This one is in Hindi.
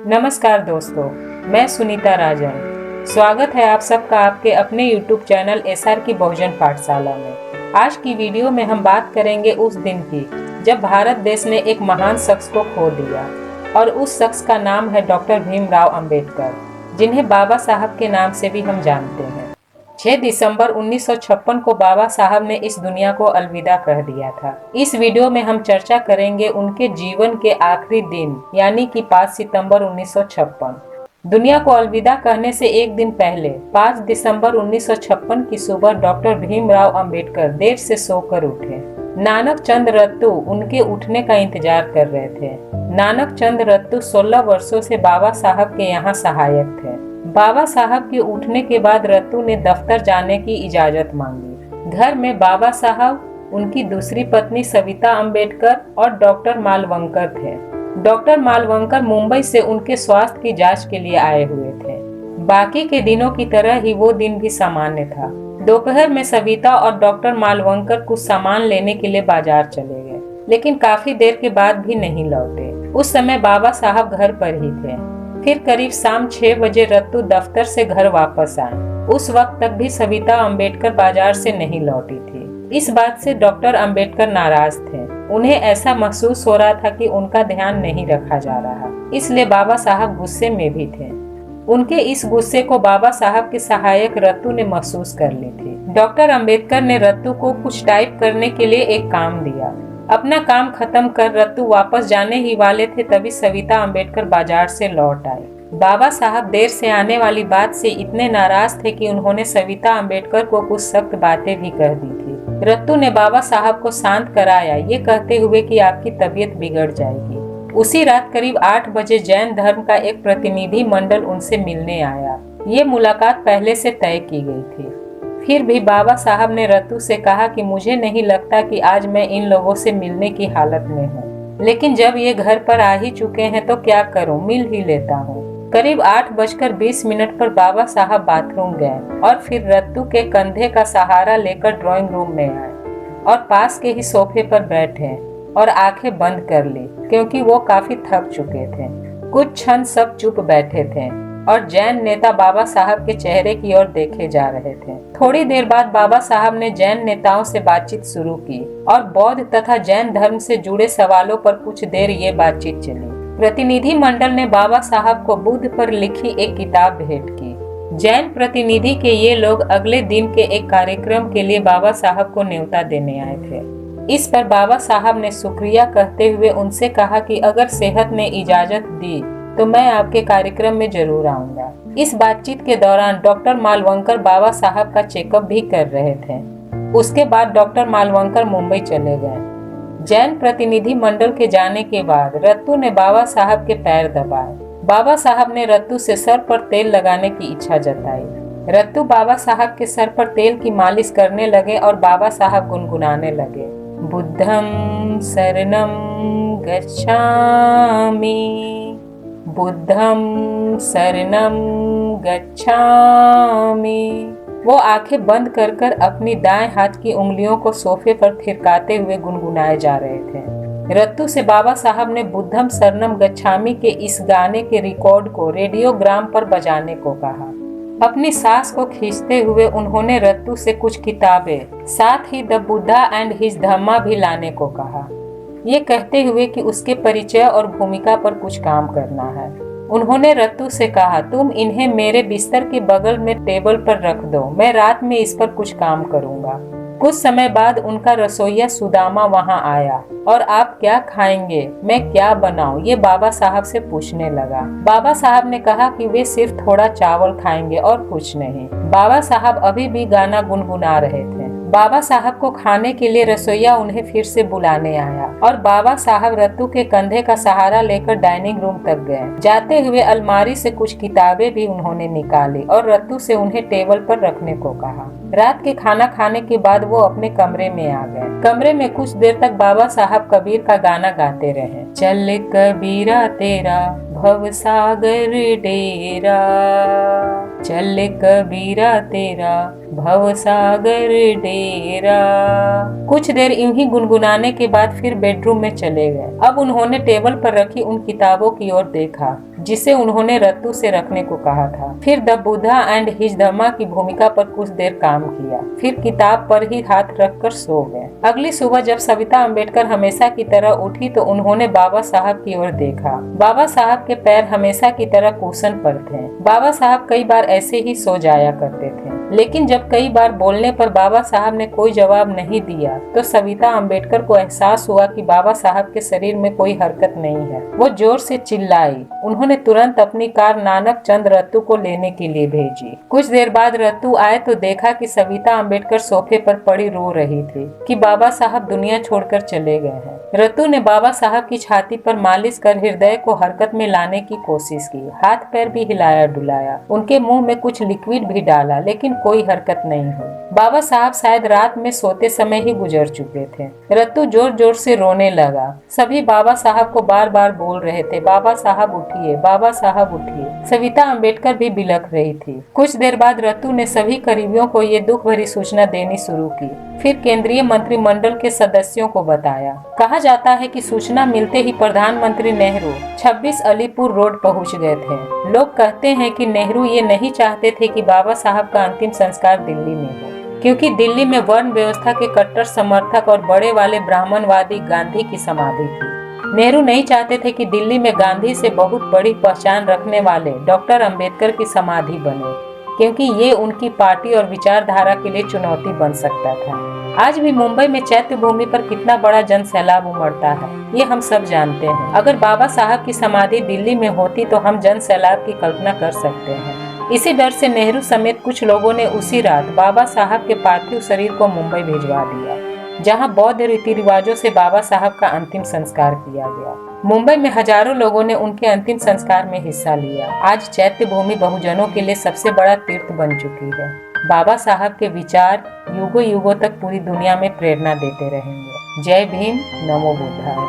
नमस्कार दोस्तों, मैं सुनीता राजन। स्वागत है आप सबका आपके अपने YouTube चैनल एसआर की बहुजन पाठशाला में। आज की वीडियो में हम बात करेंगे उस दिन की जब भारत देश ने एक महान शख्स को खो दिया और उस शख्स का नाम है डॉक्टर भीमराव अंबेडकर, जिन्हें बाबा साहब के नाम से भी हम जानते हैं। 6 दिसंबर 1956 को बाबा साहब ने इस दुनिया को अलविदा कह दिया था। इस वीडियो में हम चर्चा करेंगे उनके जीवन के आखिरी दिन यानी कि 5 सितंबर 1956। दुनिया को अलविदा कहने से एक दिन पहले 5 दिसंबर 1956 की सुबह डॉक्टर भीमराव अंबेडकर देर से सोकर उठे। नानक चंद रत्तू उनके उठने का इंतजार कर रहे थे। नानक चंद रत्तू 16 वर्षों से बाबा साहब के यहाँ सहायक थे। बाबा साहब के उठने के बाद रत्तू ने दफ्तर जाने की इजाजत मांगी। घर में बाबा साहब, उनकी दूसरी पत्नी सविता अंबेडकर और डॉक्टर मालवंकर थे। डॉक्टर मालवंकर मुंबई से उनके स्वास्थ्य की जांच के लिए आए हुए थे। बाकी के दिनों की तरह ही वो दिन भी सामान्य था। दोपहर में सविता और डॉक्टर मालवंकर कुछ सामान लेने के लिए बाजार चले गए, लेकिन काफी देर के बाद भी नहीं लौटे। उस समय बाबा साहब घर पर ही थे। फिर करीब शाम 6 बजे रत्तू दफ्तर से घर वापस आए। उस वक्त तक भी सविता अंबेडकर बाजार से नहीं लौटी थी। इस बात से डॉक्टर अंबेडकर नाराज थे। उन्हें ऐसा महसूस हो रहा था कि उनका ध्यान नहीं रखा जा रहा, इसलिए बाबा साहब गुस्से में भी थे। उनके इस गुस्से को बाबा साहब के सहायक रत्तू ने महसूस कर ली थी। डॉक्टर अंबेडकर ने रत्तू को कुछ टाइप करने के लिए एक काम दिया। अपना काम खत्म कर रत्तू वापस जाने ही वाले थे, तभी सविता अंबेडकर बाजार से लौट आए। बाबा साहब देर से आने वाली बात से इतने नाराज थे कि उन्होंने सविता अंबेडकर को कुछ सख्त बातें भी कह दी थी। रत्तू ने बाबा साहब को शांत कराया, ये कहते हुए कि आपकी तबीयत बिगड़ जाएगी। उसी रात करीब 8 बजे जैन धर्म का एक प्रतिनिधि मंडल उनसे मिलने आया। ये मुलाकात पहले से तय की गई थी। फिर भी बाबा साहब ने रत्तू से कहा कि मुझे नहीं लगता कि आज मैं इन लोगों से मिलने की हालत में हूँ, लेकिन जब ये घर पर आ ही चुके हैं तो क्या करूँ, मिल ही लेता हूँ। करीब 8:20 पर बाबा साहब बाथरूम गए और फिर रत्तू के कंधे का सहारा लेकर ड्राइंग रूम में आए और पास के ही सोफे पर बैठे और आंखें बंद कर ली, क्योंकि वो काफी थक चुके थे। कुछ क्षण सब चुप बैठे थे और जैन नेता बाबा साहब के चेहरे की ओर देखे जा रहे थे। थोड़ी देर बाद बाबा साहब ने जैन नेताओं से बातचीत शुरू की और बौद्ध तथा जैन धर्म से जुड़े सवालों पर कुछ देर ये बातचीत चली। प्रतिनिधि मंडल ने बाबा साहब को बुद्ध पर लिखी एक किताब भेंट की। जैन प्रतिनिधि के ये लोग अगले दिन के एक कार्यक्रम के लिए बाबा साहब को न्योता देने आए थे। इस पर बाबा साहब ने शुक्रिया कहते हुए उनसे कहा कि अगर सेहत ने इजाजत दी तो मैं आपके कार्यक्रम में जरूर आऊंगा। इस बातचीत के दौरान डॉक्टर मालवंकर बाबा साहब का चेकअप भी कर रहे थे। उसके बाद डॉक्टर मालवंकर मुंबई चले गए। जैन प्रतिनिधि मंडल के जाने के बाद रत्तू ने बाबा साहब के पैर दबाए। बाबा साहब ने रत्तू से सर पर तेल लगाने की इच्छा जताई। रत्तू बाबा साहब के सर पर तेल की मालिश करने लगे और बाबा साहब गुनगुनाने लगे, बुद्धं शरणं गच्छामि, बुद्धं शरणं गच्छामि। वो आंखें बंद कर कर अपनी दाएं हाथ की उंगलियों को सोफे पर थिरकाते हुए गुनगुनाए जा रहे थे। रत्तू से बाबा साहब ने बुद्धं शरणं गच्छामि के इस गाने के रिकॉर्ड को रेडियोग्राम पर बजाने को कहा। अपनी सांस को खींचते हुए उन्होंने रत्तू से कुछ किताबें, साथ ही द बुद्धा एंड हिज धम्मा भी लाने को कहा, ये कहते हुए कि उसके परिचय और भूमिका पर कुछ काम करना है। उन्होंने रत्तू से कहा, तुम इन्हें मेरे बिस्तर के बगल में टेबल पर रख दो, मैं रात में इस पर कुछ काम करूंगा। कुछ समय बाद उनका रसोइया सुदामा वहां आया और आप क्या खाएंगे, मैं क्या बनाऊं, ये बाबा साहब से पूछने लगा। बाबा साहब ने कहा कि वे सिर्फ थोड़ा चावल खाएंगे और कुछ नहीं। बाबा साहब अभी भी गाना गुनगुना रहे थे। बाबा साहब को खाने के लिए रसोइया उन्हें फिर से बुलाने आया और बाबा साहब रत्तू के कंधे का सहारा लेकर डाइनिंग रूम तक गए। जाते हुए अलमारी से कुछ किताबें भी उन्होंने निकाली और रत्तू से उन्हें टेबल पर रखने को कहा। रात के खाना खाने के बाद वो अपने कमरे में आ गए। कमरे में कुछ देर तक बाबा साहब कबीर का गाना गाते रहे। चल कबीरा तेरा भव सागर डेरा, चल कबीरा तेरा भव सागर डेरा। कुछ देर यूं ही गुनगुनाने के बाद फिर बेडरूम में चले गए। अब उन्होंने टेबल पर रखी उन किताबों की ओर देखा जिसे उन्होंने रत्तू से रखने को कहा था। फिर द बुद्धा एंड हिज धम्मा की भूमिका पर कुछ देर काम किया, फिर किताब पर ही हाथ रखकर सो गए। अगली सुबह जब सविता अम्बेडकर हमेशा की तरह उठी तो उन्होंने बाबा साहब की ओर देखा। बाबा साहब के पैर हमेशा की तरह कुशन पर थे। बाबा साहब कई बार ऐसे ही सो जाया करते थे, लेकिन जब कई बार बोलने पर बाबा साहब ने कोई जवाब नहीं दिया तो सविता अम्बेडकर को एहसास हुआ कि बाबा साहब के शरीर में कोई हरकत नहीं है। वो जोर से चिल्लाई। उन्होंने तुरंत अपनी कार नानक चंद रत्तू को लेने के लिए भेजी। कुछ देर बाद रत्तू आए तो देखा कि सविता अम्बेडकर सोफे पर पड़ी रो रही थी कि बाबा साहब दुनिया छोड़कर चले गए हैं। रत्तू ने बाबा साहब की छाती पर मालिश कर हृदय को हरकत में लाने की कोशिश की। हाथ पैर भी हिलाया डुलाया, उनके मुंह में कुछ लिक्विड भी डाला, लेकिन कोई हरकत नहीं हुई। बाबा साहब शायद रात में सोते समय ही गुजर चुके थे। रत्तू जोर जोर से रोने लगा। सभी बाबा साहब को बार बार बोल रहे थे, बाबा साहब उठिए, बाबा साहब उठिए। सविता अम्बेडकर भी बिलख रही थी। कुछ देर बाद रत्तू ने सभी करीबियों को ये दुख भरी सूचना देनी शुरू की। फिर केंद्रीय मंत्रिमंडल के सदस्यों को बताया। कहा जाता है कि सूचना मिलते ही प्रधानमंत्री नेहरू 26 अलीपुर रोड पहुंच गए थे। लोग कहते हैं कि नेहरू ये नहीं चाहते थे कि बाबा साहब का अंतिम संस्कार दिल्ली में हो, क्योंकि दिल्ली में वर्ण व्यवस्था के कट्टर समर्थक और बड़े वाले ब्राह्मणवादी गांधी की समाधि थी। नेहरू नहीं चाहते थे कि दिल्ली में गांधी से बहुत बड़ी पहचान रखने वाले डॉक्टर अंबेडकर की समाधि बने, क्योंकि ये उनकी पार्टी और विचारधारा के लिए चुनौती बन सकता था। आज भी मुंबई में चैत्य भूमि पर कितना बड़ा जन सैलाब उमड़ता है, ये हम सब जानते हैं। अगर बाबा साहब की समाधि दिल्ली में होती तो हम जन सैलाब की कल्पना कर सकते हैं। इसी डर से नेहरू समेत कुछ लोगों ने उसी रात बाबा साहब के पार्थिव शरीर को मुंबई भिजवा दिया, जहां बौद्ध रीति रिवाजों से बाबा साहब का अंतिम संस्कार किया गया। मुंबई में हजारों लोगों ने उनके अंतिम संस्कार में हिस्सा लिया। आज चैत्य भूमि बहुजनों के लिए सबसे बड़ा तीर्थ बन चुकी है। बाबा साहब के विचार युगों युगों तक पूरी दुनिया में प्रेरणा देते रहेंगे। जय भीम, नमो बुद्धाय।